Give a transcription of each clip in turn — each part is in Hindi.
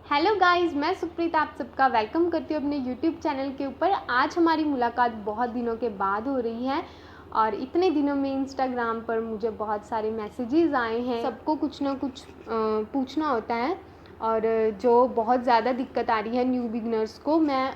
हेलो गाइस, मैं सुप्रीत आप सबका वेलकम करती हूँ अपने यूट्यूब चैनल के ऊपर। आज हमारी मुलाकात बहुत दिनों के बाद हो रही है और इतने दिनों में इंस्टाग्राम पर मुझे बहुत सारे मैसेजेस आए हैं। सबको कुछ ना कुछ पूछना होता है और जो बहुत ज़्यादा दिक्कत आ रही है न्यू बिगनर्स को, मैं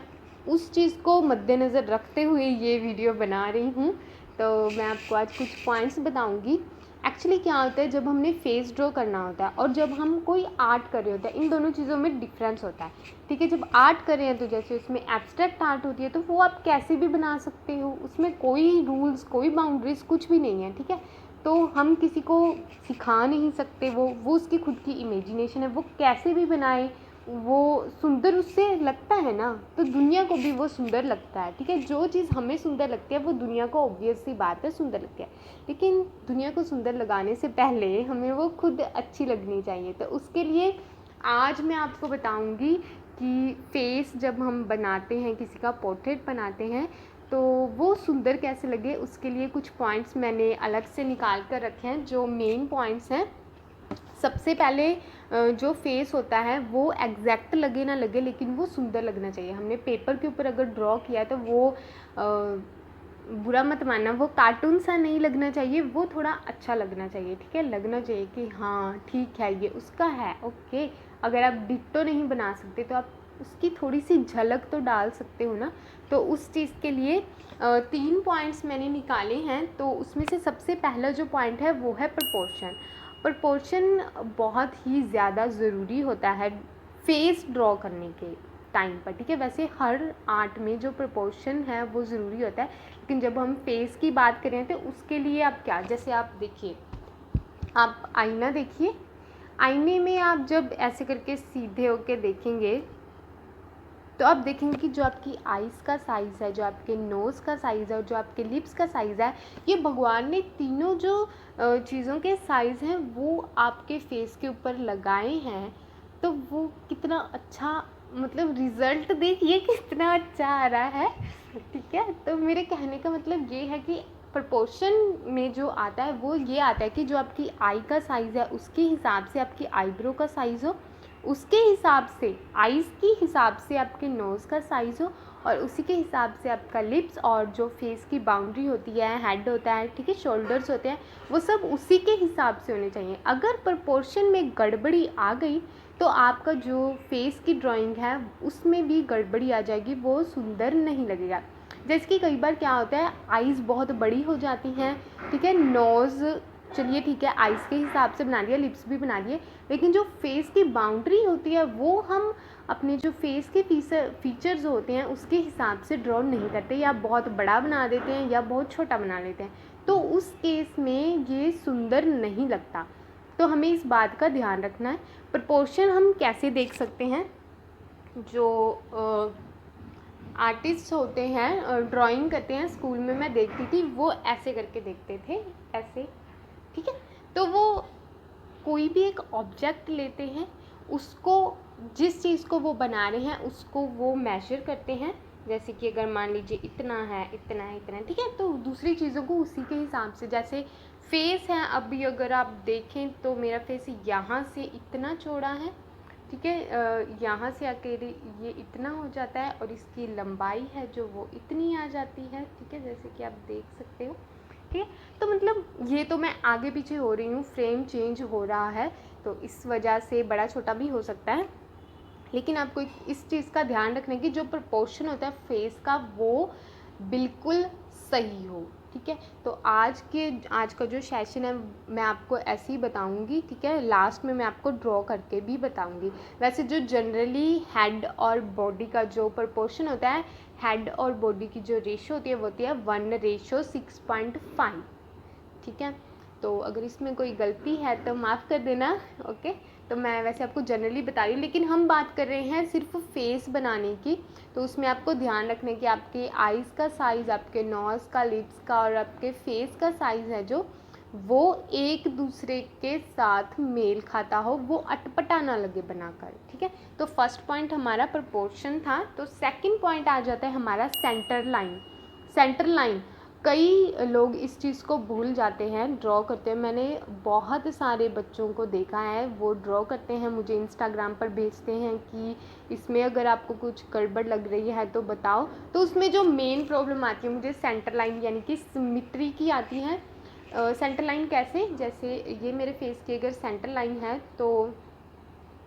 उस चीज़ को मद्देनज़र रखते हुए ये वीडियो बना रही हूँ। तो मैं आपको आज कुछ पॉइंट्स बताऊँगी। एक्चुअली क्या होता है, जब हमने फेस ड्रॉ करना होता है और जब हम कोई आर्ट कर रहे होते हैं, इन दोनों चीज़ों में डिफरेंस होता है। ठीक है, जब आर्ट कर रहे हैं तो जैसे उसमें एब्स्ट्रैक्ट आर्ट होती है तो वो आप कैसे भी बना सकते हो, उसमें कोई रूल्स कोई बाउंड्रीज कुछ भी नहीं है। ठीक है, तो हम किसी को सिखा नहीं सकते, वो उसकी खुद की इमेजिनेशन है, वो कैसे भी बनाए, वो सुंदर उससे लगता है ना, तो दुनिया को भी वो सुंदर लगता है। ठीक है, जो चीज़ हमें सुंदर लगती है वो दुनिया को ऑब्वियस सी बात है सुंदर लगती है, लेकिन दुनिया को सुंदर लगाने से पहले हमें वो खुद अच्छी लगनी चाहिए। तो उसके लिए आज मैं आपको बताऊंगी कि फेस जब हम बनाते हैं, किसी का पोर्ट्रेट बनाते हैं, तो वो सुंदर कैसे लगे, उसके लिए कुछ पॉइंट्स मैंने अलग से निकाल कर रखे हैं। जो मेन पॉइंट्स हैं, सबसे पहले जो फेस होता है वो एग्जैक्ट लगे ना लगे, लेकिन वो सुंदर लगना चाहिए। हमने पेपर के ऊपर अगर ड्रॉ किया तो वो बुरा मत मानना, वो कार्टून सा नहीं लगना चाहिए, वो थोड़ा अच्छा लगना चाहिए। ठीक है, लगना चाहिए कि हाँ ठीक है ये उसका है। ओके, अगर आप डिट्टो नहीं बना सकते तो आप उसकी थोड़ी सी झलक तो डाल सकते हो ना। तो उस चीज़ के लिए 3 पॉइंट्स मैंने निकाले हैं। तो उसमें से सबसे पहला जो पॉइंट है वो है प्रपोर्शन। प्रपोर्शन बहुत ही ज़्यादा ज़रूरी होता है फेस ड्रॉ करने के टाइम पर। ठीक है, वैसे हर आर्ट में जो प्रपोर्शन है वो ज़रूरी होता है, लेकिन जब हम फेस की बात करें तो उसके लिए आप क्या, जैसे आप देखिए, आप आईना देखिए, आईने में आप जब ऐसे करके सीधे होके देखेंगे तो आप देखेंगे कि जो आपकी आइज़ का साइज़ है, जो आपके नोज़ का साइज़ है और जो आपके लिप्स का साइज़ है, ये भगवान ने तीनों जो चीज़ों के साइज़ हैं वो आपके फेस के ऊपर लगाए हैं। तो वो कितना अच्छा, मतलब रिज़ल्ट देखिए कितना अच्छा आ रहा है। ठीक है, तो मेरे कहने का मतलब ये है कि प्रपोर्शन में जो आता है वो ये आता है कि जो आपकी आई का साइज़ है उसके हिसाब से आपकी आईब्रो का साइज़ हो, उसके हिसाब से आइज़ की हिसाब से आपके नोज़ का साइज़ हो, और उसी के हिसाब से आपका लिप्स और जो फेस की बाउंड्री होती है, हेड होता है, ठीक है, शोल्डर्स होते हैं, वो सब उसी के हिसाब से होने चाहिए। अगर प्रपोर्शन में गड़बड़ी आ गई तो आपका जो फेस की ड्राइंग है उसमें भी गड़बड़ी आ जाएगी, वो सुंदर नहीं लगेगा। जैसे कि कई बार क्या होता है, आइज़ बहुत बड़ी हो जाती हैं। ठीक है, नोज़ चलिए ठीक है आइज़ के हिसाब से बना दिया, लिप्स भी बना दिए, लेकिन जो फेस की बाउंड्री होती है वो हम अपने जो फेस के फीचर्स होते हैं उसके हिसाब से ड्रॉ नहीं करते, या बहुत बड़ा बना देते हैं या बहुत छोटा बना लेते हैं। तो उस केस में ये सुंदर नहीं लगता। तो हमें इस बात का ध्यान रखना है। प्रपोर्शन हम कैसे देख सकते हैं, जो आर्टिस्ट होते हैं, ड्राइंग करते हैं, स्कूल में मैं देखती थी वो ऐसे करके देखते थे, ऐसे। ठीक है, तो वो कोई भी एक ऑब्जेक्ट लेते हैं, उसको जिस चीज़ को वो बना रहे हैं उसको वो मेजर करते हैं। जैसे कि अगर मान लीजिए इतना है, इतना है, इतना है, ठीक है, तो दूसरी चीज़ों को उसी के हिसाब से, जैसे फेस है, अभी अगर आप देखें तो मेरा फेस यहाँ से इतना चौड़ा है, ठीक है, यहाँ से अकेले ये इतना हो जाता है और इसकी लंबाई है जो वो इतनी आ जाती है। ठीक है, जैसे कि आप देख सकते हो। ठीक है, तो मतलब ये तो मैं आगे पीछे हो रही हूँ, फ्रेम चेंज हो रहा है तो इस वजह से बड़ा छोटा भी हो सकता है, लेकिन आपको इस चीज़ का ध्यान रखना है कि जो प्रपोर्शन होता है फेस का वो बिल्कुल सही हो। ठीक है, तो आज का जो सेशन है मैं आपको ऐसे ही बताऊंगी। ठीक है, लास्ट में मैं आपको ड्रॉ करके भी बताऊंगी। वैसे जो जनरली हेड और बॉडी का जो प्रपोर्शन होता है, हेड और बॉडी की जो रेशो होती है वो होती है 1:6.5। ठीक है, तो अगर इसमें कोई गलती है तो माफ़ कर देना। ओके, तो मैं वैसे आपको जनरली बता रही हूँ, लेकिन हम बात कर रहे हैं सिर्फ फेस बनाने की, तो उसमें आपको ध्यान रखना कि आपके आइज़ का साइज़, आपके नोज़ का, लिप्स का और आपके फेस का साइज़ है जो वो एक दूसरे के साथ मेल खाता हो, वो अटपटा ना लगे बनाकर। ठीक है, तो फर्स्ट पॉइंट हमारा प्रपोर्शन था। तो सेकंड पॉइंट आ जाता है हमारा सेंटर लाइन। सेंटर लाइन कई लोग इस चीज़ को भूल जाते हैं ड्रॉ करते हैं। मैंने बहुत सारे बच्चों को देखा है, वो ड्रॉ करते हैं, मुझे इंस्टाग्राम पर भेजते हैं कि इसमें अगर आपको कुछ गड़बड़ लग रही है तो बताओ। तो उसमें जो मेन प्रॉब्लम आती है मुझे सेंटर लाइन यानी कि सिमिट्री की आती है। सेंटर लाइन कैसे, जैसे ये मेरे फेस की अगर सेंटर लाइन है तो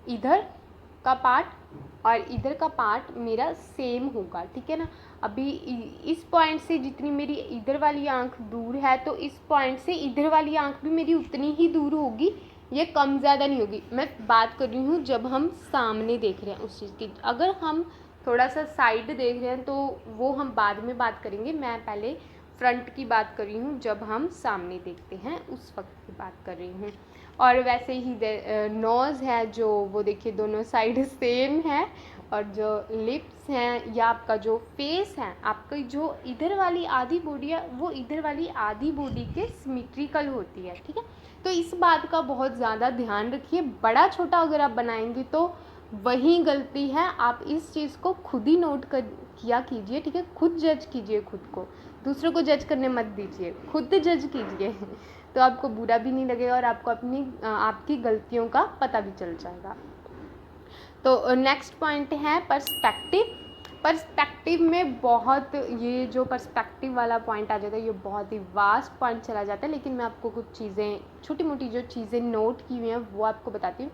इधर का पार्ट और इधर का पार्ट मेरा सेम होगा, ठीक है ना। अभी इस पॉइंट से जितनी मेरी इधर वाली आंख दूर है तो इस पॉइंट से इधर वाली आंख भी मेरी उतनी ही दूर होगी, ये कम ज़्यादा नहीं होगी। मैं बात कर रही हूँ जब हम सामने देख रहे हैं उस चीज़ की। अगर हम थोड़ा सा साइड देख रहे हैं तो वो हम बाद में बात करेंगे, मैं पहले फ्रंट की बात कर रही हूँ, जब हम सामने देखते हैं उस वक्त की बात कर रही हूँ। और वैसे ही नोज़ है जो, वो देखिए दोनों साइड सेम है। और जो लिप्स हैं या आपका जो फेस है, आपकी जो इधर वाली आधी बॉडी है वो इधर वाली आधी बॉडी के सिमेट्रिकल होती है, ठीक है। तो इस बात का बहुत ज़्यादा ध्यान रखिए। बड़ा छोटा अगर आप बनाएंगे तो वही गलती है, आप इस चीज़ को खुद ही नोट कर किया कीजिए, ठीक है। खुद जज कीजिए खुद को, दूसरों को जज करने मत दीजिए, खुद जज कीजिए तो आपको बुरा भी नहीं लगेगा और आपको आपकी गलतियों का पता भी चल जाएगा। तो नेक्स्ट पॉइंट है पर्सपेक्टिव। पर्सपेक्टिव में बहुत, ये जो पर्सपेक्टिव वाला पॉइंट आ जाता है ये बहुत ही वास्ट पॉइंट चला जाता है, लेकिन मैं आपको कुछ चीज़ें, छोटी मोटी जो चीज़ें नोट की हुई हैं वो आपको बताती हूँ।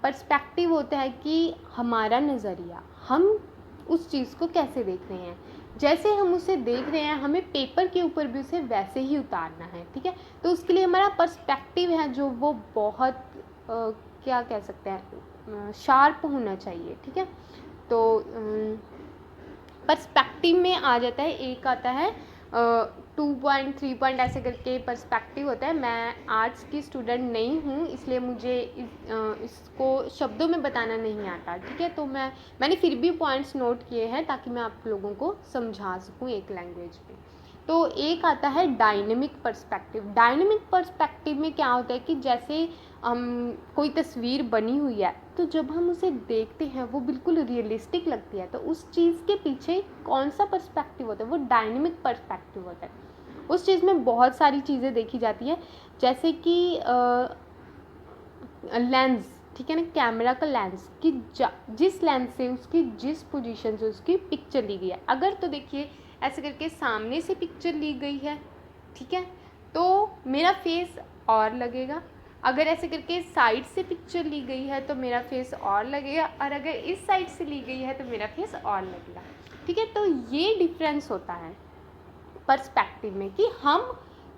पर्सपेक्टिव होता है कि हमारा नज़रिया, हम उस चीज़ को कैसे देख रहे हैं, जैसे हम उसे देख रहे हैं हमें पेपर के ऊपर भी उसे वैसे ही उतारना है, ठीक है। तो उसके लिए हमारा पर्सपेक्टिव है जो वो बहुत क्या कह सकते हैं, शार्प होना चाहिए, ठीक है। तो पर्सपेक्टिव में आ जाता है, एक आता है 2 पॉइंट 3 पॉइंट ऐसे करके पर्सपेक्टिव होता है। मैं आर्ट्स की स्टूडेंट नहीं हूँ इसलिए मुझे इसको शब्दों में बताना नहीं आता, ठीक है। तो मैंने फिर भी पॉइंट्स नोट किए हैं ताकि मैं आप लोगों को समझा सकूँ एक लैंग्वेज में। तो एक आता है डायनेमिक पर्सपेक्टिव। डायनेमिक पर्सपेक्टिव में क्या होता है कि जैसे कोई तस्वीर बनी हुई है तो जब हम उसे देखते हैं वो बिल्कुल रियलिस्टिक लगती है, तो उस चीज़ के पीछे कौन सा पर्सपेक्टिव होता है, वो डायनेमिक पर्सपेक्टिव होता है। उस चीज़ में बहुत सारी चीज़ें देखी जाती है, जैसे कि लेंस, ठीक है ना, कैमरा का लेंस कि जिस लेंस से उसकी जिस पोजीशन से उसकी पिक्चर ली गई है। अगर तो देखिए ऐसे करके सामने से पिक्चर ली गई है, ठीक है, तो मेरा फेस और लगेगा। अगर ऐसे करके साइड से पिक्चर ली गई है तो मेरा फेस और लगेगा, और अगर इस साइड से ली गई है तो मेरा फेस और लगेगा, ठीक है। तो ये डिफरेंस होता है पर्सपेक्टिव में कि हम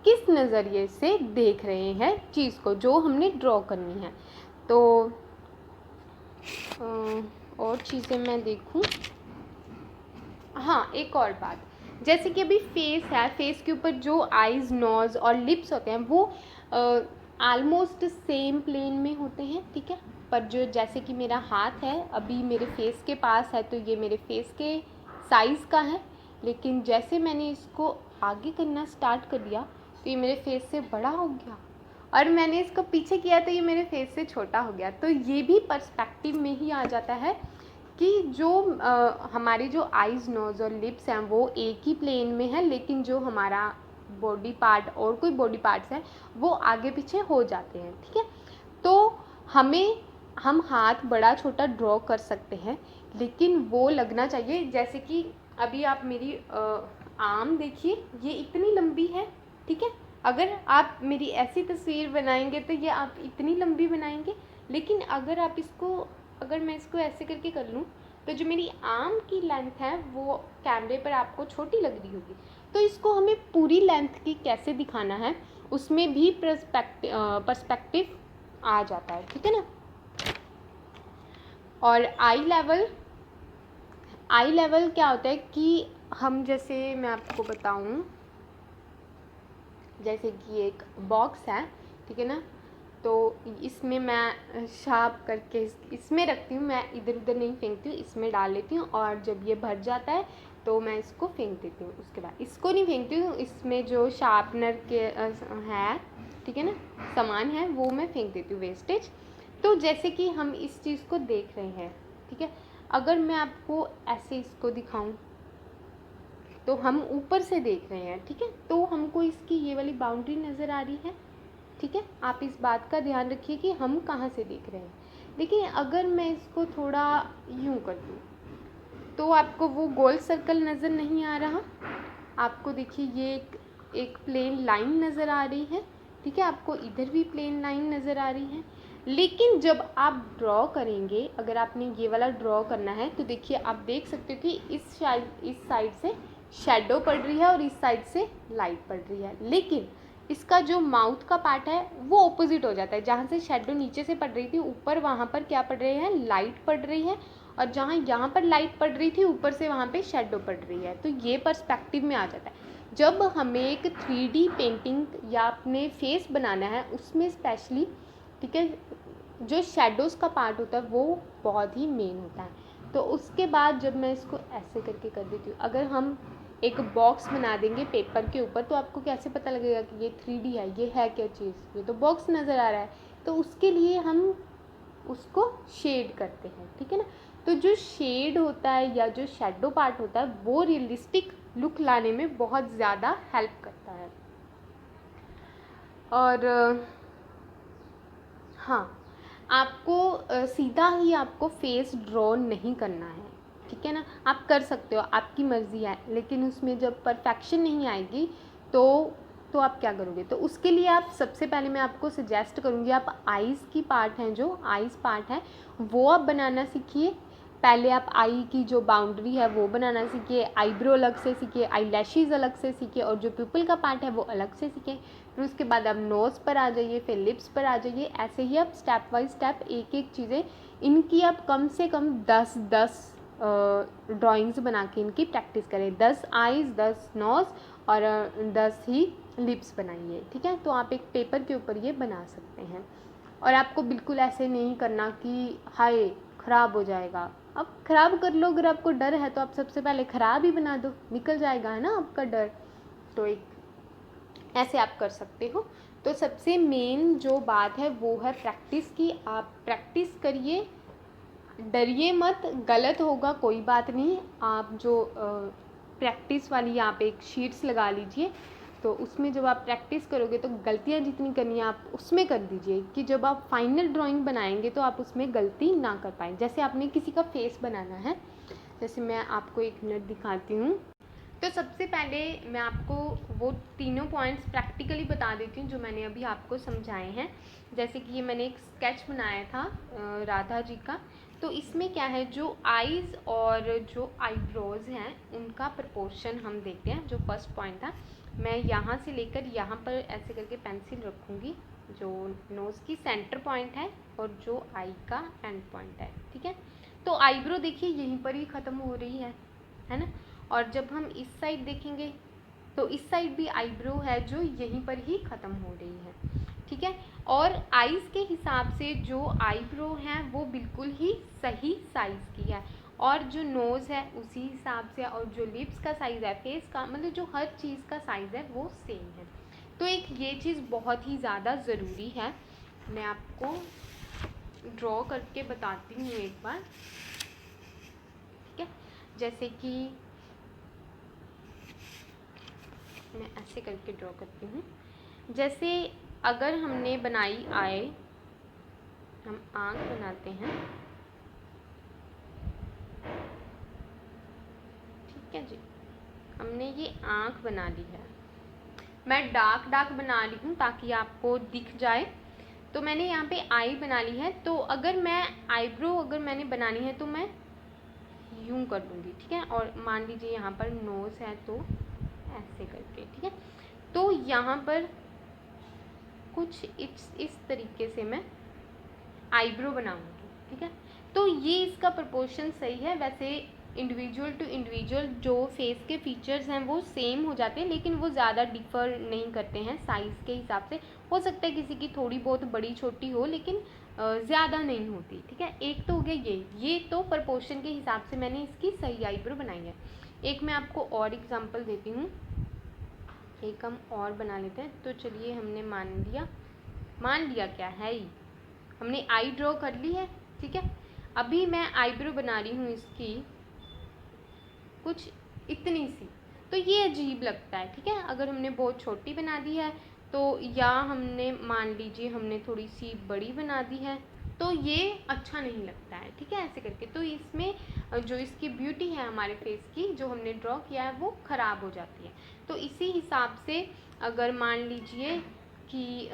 किस नज़रिए से देख रहे हैं चीज़ को जो हमने ड्रॉ करनी है। तो और चीज़ें मैं देखूं, हाँ एक और बात, जैसे कि अभी फेस है, फेस के ऊपर जो आइज़, नोज़ और लिप्स होते हैं वो ऑलमोस्ट सेम प्लेन में होते हैं, ठीक है। पर जो जैसे कि मेरा हाथ है अभी मेरे फेस के पास है तो ये मेरे फेस के साइज़ का है, लेकिन जैसे मैंने इसको आगे करना स्टार्ट कर दिया तो ये मेरे फेस से बड़ा हो गया, और मैंने इसको पीछे किया तो ये मेरे फेस से छोटा हो गया। तो ये भी पर्सपेक्टिव में ही आ जाता है कि जो हमारी जो आइज़, नोज़ और लिप्स हैं वो एक ही प्लेन में है, लेकिन जो हमारा बॉडी पार्ट और कोई बॉडी पार्ट्स हैं वो आगे पीछे हो जाते हैं, ठीक है। तो हम हाथ बड़ा छोटा ड्रॉ कर सकते हैं, लेकिन वो लगना चाहिए, जैसे कि अभी आप मेरी आर्म देखिए, ये इतनी लंबी है, ठीक है। अगर आप मेरी ऐसी तस्वीर बनाएंगे तो ये आप इतनी लंबी बनाएंगे, लेकिन अगर मैं इसको ऐसे करके कर लूँ तो जो मेरी आर्म की लेंथ है वो कैमरे पर आपको छोटी लग रही होगी। तो इसको हमें पूरी लेंथ की कैसे दिखाना है उसमें भी पर्सपेक्टिव आ जाता है, ठीक है ना। और आई लेवल क्या होता है कि हम, जैसे मैं आपको बताऊं, जैसे कि एक बॉक्स है, ठीक है ना, तो इसमें मैं शार्प करके इसमें रखती हूँ, मैं इधर उधर नहीं फेंकती हूँ, इसमें डाल लेती हूँ, और जब ये भर जाता है तो मैं इसको फेंक देती हूँ। उसके बाद इसको नहीं फेंकती हूँ, इसमें जो शार्पनर के है, ठीक है ना, सामान है, वो मैं फेंक देती हूँ, वेस्टेज। तो जैसे कि हम इस चीज़ को देख रहे हैं, ठीक है, अगर मैं आपको ऐसे इसको दिखाऊं, तो हम ऊपर से देख रहे हैं, ठीक है। तो हमको इसकी ये वाली बाउंड्री नज़र आ रही है, ठीक है। आप इस बात का ध्यान रखिए कि हम कहाँ से देख रहे हैं। देखिए अगर मैं इसको थोड़ा यूँ कर दूँ तो आपको वो गोल सर्कल नज़र नहीं आ रहा। आपको देखिए ये एक प्लेन लाइन नज़र आ रही है, ठीक है। आपको इधर भी प्लेन लाइन नज़र आ रही है। लेकिन जब आप ड्रॉ करेंगे, अगर आपने ये वाला ड्रॉ करना है तो देखिए आप देख सकते हो कि इस साइड से शेडो पड़ रही है और इस साइड से लाइट पड़ रही है। लेकिन इसका जो माउथ का पार्ट है वो ऑपोजिट हो जाता है। जहाँ से शेडो नीचे से पड़ रही थी ऊपर वहाँ पर क्या पड़ रही है, लाइट पड़ रही है। और जहाँ यहाँ पर लाइट पड़ रही थी ऊपर से वहाँ पे शेडो पड़ रही है। तो ये पर्सपेक्टिव में आ जाता है। जब हमें एक 3D पेंटिंग या अपने फेस बनाना है उसमें स्पेशली, ठीक है, जो शेडोज़ का पार्ट होता है वो बहुत ही मेन होता है। तो उसके बाद जब मैं इसको ऐसे करके कर देती हूँ, अगर हम एक बॉक्स बना देंगे पेपर के ऊपर तो आपको कैसे पता लगेगा कि ये 3D है, ये है क्या चीज़, ये तो बॉक्स नज़र आ रहा है। तो उसके लिए हम उसको शेड करते हैं, ठीक है ना। तो जो शेड होता है या जो शेडो पार्ट होता है वो रियलिस्टिक लुक लाने में बहुत ज़्यादा हेल्प करता है। और हाँ, आपको सीधा ही आपको फेस ड्रॉ नहीं करना है, ठीक है ना। आप कर सकते हो, आपकी मर्ज़ी है, लेकिन उसमें जब परफेक्शन नहीं आएगी तो आप क्या करोगे। तो उसके लिए आप सबसे पहले मैं आपको सजेस्ट करूँगी, आप आईज़ की पार्ट हैं, जो आईज़ पार्ट है वो आप बनाना सीखिए। पहले आप आई की जो बाउंड्री है वो बनाना सीखिए, आईब्रो अलग से सीखिए, आई लैशेज़ अलग से सीखिए, और जो पिपल का पार्ट है वो अलग से सीखें। फिर उसके बाद आप नोज़ पर आ जाइए, फिर लिप्स पर आ जाइए। ऐसे ही आप स्टेप बाय स्टेप एक एक चीज़ें इनकी आप कम से कम 10 ड्राइंग्स बना के इनकी प्रैक्टिस करें। 10 आईज़, 10 नोज़ और 10 ही लिप्स बनाइए, ठीक है। तो आप एक पेपर के ऊपर ये बना सकते हैं। और आपको बिल्कुल ऐसे नहीं करना कि हाय ख़राब हो जाएगा। अब ख़राब कर लो, अगर आपको डर है तो आप सबसे पहले ख़राब ही बना दो, निकल जाएगा, है ना आपका डर। तो एक ऐसे आप कर सकते हो। तो सबसे मेन जो बात है वो है प्रैक्टिस की। आप प्रैक्टिस करिए, डरिए मत, गलत होगा कोई बात नहीं। आप जो प्रैक्टिस वाली यहाँ पे एक शीट्स लगा लीजिए, तो उसमें जब आप प्रैक्टिस करोगे तो गलतियाँ जितनी करनी है आप उसमें कर दीजिए, कि जब आप फाइनल ड्राइंग बनाएंगे तो आप उसमें गलती ना कर पाएँ। जैसे आपने किसी का फेस बनाना है, जैसे मैं आपको 1 मिनट दिखाती हूँ। तो सबसे पहले मैं आपको वो तीनों पॉइंट्स प्रैक्टिकली बता देती हूँ जो मैंने अभी आपको समझाए हैं। जैसे कि ये मैंने एक स्केच बनाया था राधा जी का। तो इसमें क्या है, जो आईज़ और जो आईब्रोज़ हैं उनका प्रपोर्शन हम देखते हैं। जो फर्स्ट पॉइंट था, मैं यहाँ से लेकर यहाँ पर ऐसे करके पेंसिल रखूँगी, जो नोज़ की सेंटर पॉइंट है और जो आई का एंड पॉइंट है, ठीक है। तो आईब्रो देखिए यहीं पर ही ख़त्म हो रही है ना। और जब हम इस साइड देखेंगे तो इस साइड भी आईब्रो है जो यहीं पर ही ख़त्म हो रही है, ठीक है। और आईज़ के हिसाब से जो आईब्रो हैं वो बिल्कुल ही सही साइज़ की है, और जो नोज़ है उसी हिसाब से, और जो लिप्स का साइज़ है, फेस का, मतलब जो हर चीज़ का साइज़ है वो सेम है। तो एक ये चीज़ बहुत ही ज़्यादा ज़रूरी है। मैं आपको ड्रॉ करके बताती हूँ एक बार, ठीक है। जैसे कि मैं ऐसे करके ड्रॉ करती हूँ। जैसे अगर हमने बनाई आई, हम आँख बनाते हैं, ठीक है जी। हमने ये आँख बना ली है। मैं डार्क बना ली हूँ ताकि आपको दिख जाए। तो मैंने यहाँ पे आई बना ली है। तो अगर मैं आईब्रो अगर मैंने बनानी है तो मैं यूँ कर दूँगी, ठीक है। और मान लीजिए यहाँ पर नोज़ है तो ऐसे करके, ठीक है। तो यहाँ पर कुछ इस तरीके से मैं आईब्रो बनाऊंगी, ठीक है। तो ये इसका प्रोपोर्शन सही है। वैसे इंडिविजुअल टू इंडिविजुअल जो फेस के फीचर्स हैं वो सेम हो जाते हैं, लेकिन वो ज़्यादा डिफ़र नहीं करते हैं साइज़ के हिसाब से। हो सकता है किसी की थोड़ी बहुत बड़ी छोटी हो, लेकिन ज़्यादा नहीं होती, ठीक है। एक तो हो गया ये तो प्रोपोर्शन के हिसाब से मैंने इसकी सही आईब्रो बनाई है। एक मैं आपको और एग्जांपल देती हूँ, एक हम और बना लेते हैं। तो चलिए, हमने मान लिया क्या है ही, हमने आई ड्रॉ कर ली है, ठीक है। अभी मैं आईब्रो बना रही हूँ इसकी कुछ इतनी सी। तो ये अजीब लगता है, ठीक है। अगर हमने बहुत छोटी बना दी है तो, या हमने मान लीजिए हमने थोड़ी सी बड़ी बना दी है, तो ये अच्छा नहीं लगता है, ठीक है, ऐसे करके। तो इसमें जो इसकी ब्यूटी है हमारे फेस की, जो हमने ड्रॉ किया है, वो ख़राब हो जाती है। तो इसी हिसाब से अगर मान लीजिए कि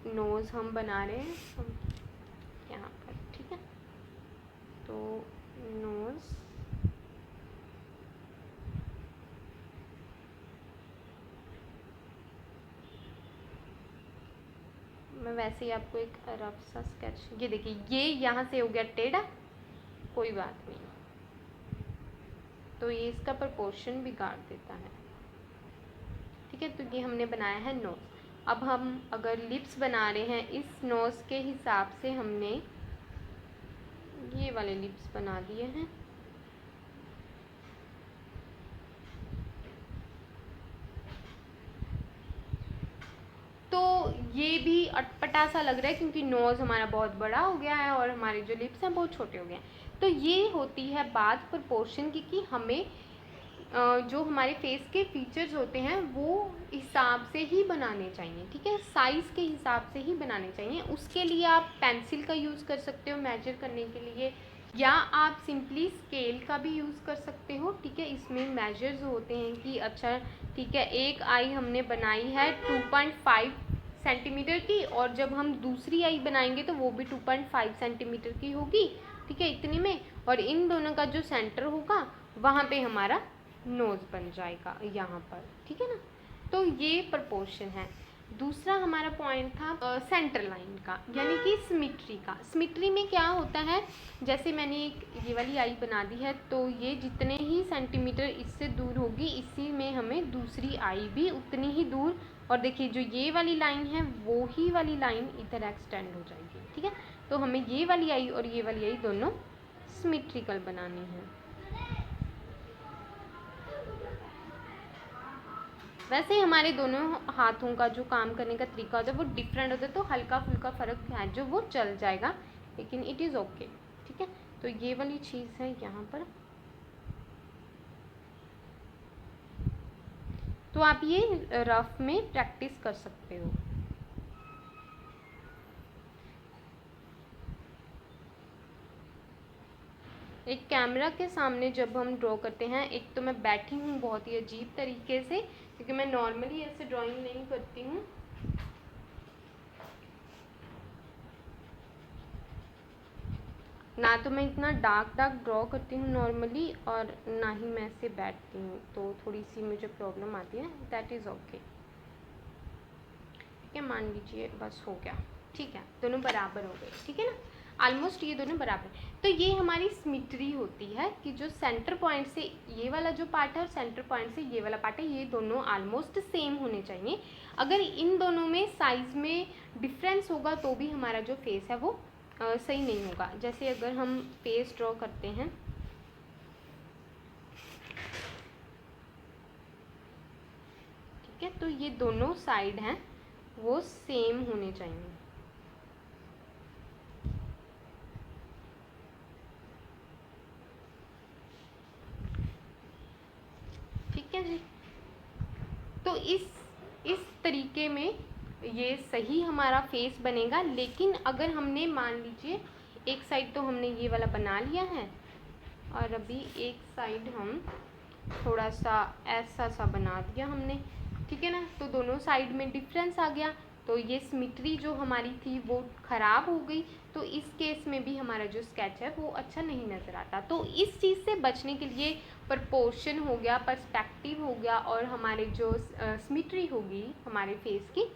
नोज़ हम बना रहे हैं यहाँ पर, ठीक है, तो नोज़ मैं वैसे ही आपको एक रफ सा स्केच, ये देखिए ये यहाँ से हो गया टेढ़ा, कोई बात नहीं, तो ये इसका प्रोपोर्शन बिगाड़ देता है, ठीक है। तो ये हमने बनाया है नोज़। अब हम अगर लिप्स बना रहे हैं, इस नोज़ के हिसाब से हमने ये वाले लिप्स बना दिए हैं। तो ये भी अटपटा सा लग रहा है क्योंकि नोज़ हमारा बहुत बड़ा हो गया है और हमारे जो लिप्स हैं बहुत छोटे हो गए हैं। तो ये होती है बात प्रोपोर्शन की, कि हमें जो हमारे फेस के फीचर्स होते हैं वो हिसाब से ही बनाने चाहिए, ठीक है, साइज़ के हिसाब से ही बनाने चाहिए। उसके लिए आप पेंसिल का यूज़ कर सकते हो मेजर करने के लिए, या आप सिंपली स्केल का भी यूज़ कर सकते हो, ठीक है। इसमें मेजर्स होते हैं कि अच्छा ठीक है, एक आई हमने बनाई है 2.5 सेंटीमीटर की, और जब हम दूसरी आई बनाएंगे तो वो भी 2.5 सेंटीमीटर की होगी, ठीक है, इतने में, और इन दोनों का जो सेंटर होगा वहाँ पे हमारा नोज़ बन जाएगा यहाँ पर, ठीक है ना। तो ये प्रोपोर्शन है। दूसरा हमारा पॉइंट था सेंटर लाइन का, यानी कि सिमेट्री का। सिमेट्री में क्या होता है, जैसे मैंने एक ये वाली आई बना दी है, तो ये जितने ही सेंटीमीटर इससे दूर होगी, इसी में हमें दूसरी आई भी उतनी ही दूर, और देखिए जो ये वाली लाइन है वो ही वाली लाइन इधर एक्सटेंड हो जाएगी, ठीक है। तो हमें ये वाली आई और ये वाली आई दोनों सिमेट्रिकल बनानी है। वैसे हमारे दोनों हाथों का जो काम करने का तरीका होता है वो डिफरेंट होता है, तो हल्का फुल्का फ़र्क है जो वो चल जाएगा, लेकिन इट इज़ ओके, ठीक है। तो ये वाली चीज़ है यहाँ पर। तो आप ये रफ में प्रैक्टिस कर सकते हो। एक कैमरा के सामने जब हम ड्रॉ करते हैं, एक तो मैं बैठी हूँ बहुत ही अजीब तरीके से, क्योंकि मैं नॉर्मली ऐसे ड्राइंग नहीं करती हूँ, ना तो मैं इतना डार्क ड्रॉ करती हूँ नॉर्मली, और ना ही मैं ऐसे बैठती हूँ, तो थोड़ी सी मुझे प्रॉब्लम आती है, दैट इज़ ओके, ठीक है। मान लीजिए बस हो गया, ठीक है, दोनों बराबर हो गए, ठीक है ना, ऑलमोस्ट ये दोनों बराबर। तो ये हमारी सिमेट्री होती है कि जो सेंटर पॉइंट से ये वाला जो पार्ट है और सेंटर पॉइंट से ये वाला पार्ट है, ये दोनों ऑलमोस्ट सेम होने चाहिए। अगर इन दोनों में साइज़ में डिफरेंस होगा तो भी हमारा जो फेस है वो सही नहीं होगा। जैसे अगर हम फेस ड्रॉ करते हैं, ठीक है, तो ये दोनों साइड हैं वो सेम होने चाहिए, ठीक है जी। तो इस तरीके में ये सही हमारा फेस बनेगा। लेकिन अगर हमने मान लीजिए एक साइड तो हमने ये वाला बना लिया है, और अभी एक साइड हम थोड़ा सा ऐसा सा बना दिया हमने, ठीक है ना, तो दोनों साइड में डिफरेंस आ गया, तो ये सिमेट्री जो हमारी थी वो ख़राब हो गई। तो इस केस में भी हमारा जो स्केच है वो अच्छा नहीं नज़र आता। तो इस चीज़ से बचने के लिए प्रपोर्शन हो गया, पर्सपेक्टिव हो गया, और हमारे जो सिमेट्री होगी हमारे फेस की,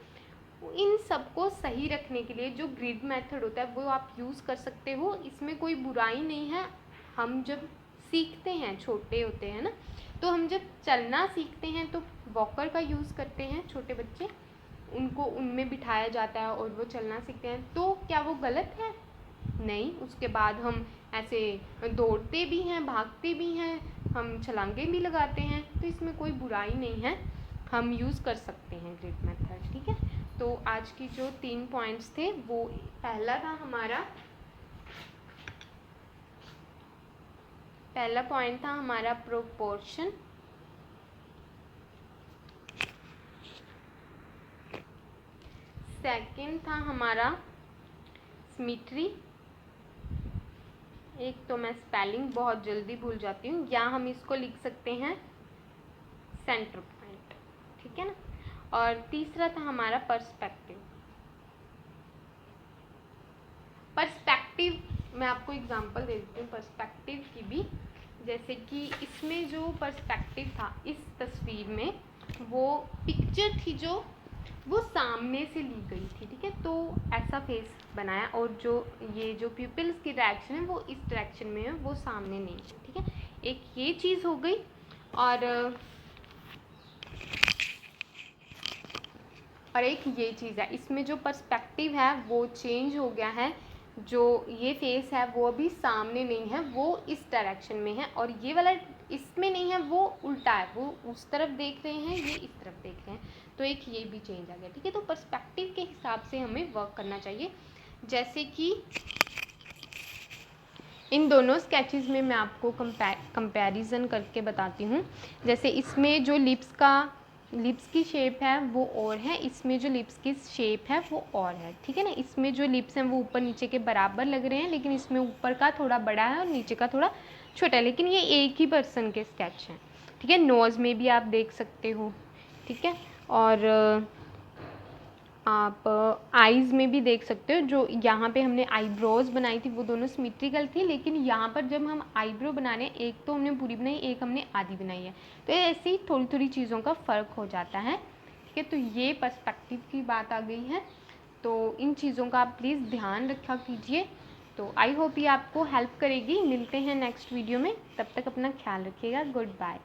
इन सबको सही रखने के लिए जो ग्रिड मेथड होता है वो आप यूज़ कर सकते हो। इसमें कोई बुराई नहीं है। हम जब सीखते हैं, छोटे होते हैं ना, तो हम जब चलना सीखते हैं तो वॉकर का यूज़ करते हैं छोटे बच्चे, उनको उनमें बिठाया जाता है और वो चलना सीखते हैं। तो क्या वो गलत है? नहीं। उसके बाद हम ऐसे दौड़ते भी हैं, भागते भी हैं, हम छलांगे भी लगाते हैं, तो इसमें कोई बुराई नहीं है, हम यूज़ कर सकते हैं ग्रिड मेथड, ठीक है। तो आज की जो 3 पॉइंट्स थे, वो पहला पॉइंट था हमारा प्रोपोर्शन, सेकंड था हमारा सिमेट्री। एक तो मैं स्पेलिंग बहुत जल्दी भूल जाती हूँ, या हम इसको लिख सकते हैं सेंटर पॉइंट, ठीक है ना। और तीसरा था हमारा पर्सपेक्टिव। पर्सपेक्टिव मैं आपको एग्जांपल दे देती हूँ पर्सपेक्टिव की भी। जैसे कि इसमें जो पर्सपेक्टिव था इस तस्वीर में, वो पिक्चर थी जो वो सामने से ली गई थी, ठीक है। तो ऐसा फेस बनाया, और जो ये जो प्यूपिल्स की डायरेक्शन है वो इस डायरेक्शन में है, वो सामने नहीं है, ठीक है। एक ये चीज़ हो गई। और एक ये चीज़ है, इसमें जो पर्सपेक्टिव है वो चेंज हो गया है। जो ये फेस है वो अभी सामने नहीं है, वो इस डायरेक्शन में है, और ये वाला इसमें नहीं है, वो उल्टा है, वो उस तरफ देख रहे हैं, ये इस तरफ देख रहे हैं। तो एक ये भी चेंज आ गया, ठीक है। तो पर्सपेक्टिव के हिसाब से हमें वर्क करना चाहिए। जैसे कि इन दोनों स्केचेस में मैं आपको कंपैरिजन करके बताती हूँ। जैसे इसमें जो लिप्स की शेप है वो और है, इसमें जो लिप्स की शेप है वो और है, ठीक है ना। इसमें जो लिप्स हैं वो ऊपर नीचे के बराबर लग रहे हैं, लेकिन इसमें ऊपर का थोड़ा बड़ा है और नीचे का थोड़ा छोटा है, लेकिन ये एक ही पर्सन के स्केच हैं, ठीक है। नोज़ में भी आप देख सकते हो, ठीक है। और आप आईज़ में भी देख सकते हो। जो यहाँ पे हमने आईब्रोज बनाई थी वो दोनों सिमेट्रिकल थी, लेकिन यहाँ पर जब हम आईब्रो बना रहे हैं, एक तो हमने पूरी बनाई, एक हमने आधी बनाई है, तो ऐसे ही थोड़ी थोड़ी चीज़ों का फ़र्क हो जाता है, ठीक है। तो ये पर्सपेक्टिव की बात आ गई है। तो इन चीज़ों का आप प्लीज़ ध्यान रखा कीजिए। तो आई होप ये आपको हेल्प करेगी। मिलते हैं नेक्स्ट वीडियो में, तब तक अपना ख्याल रखिएगा। Good bye.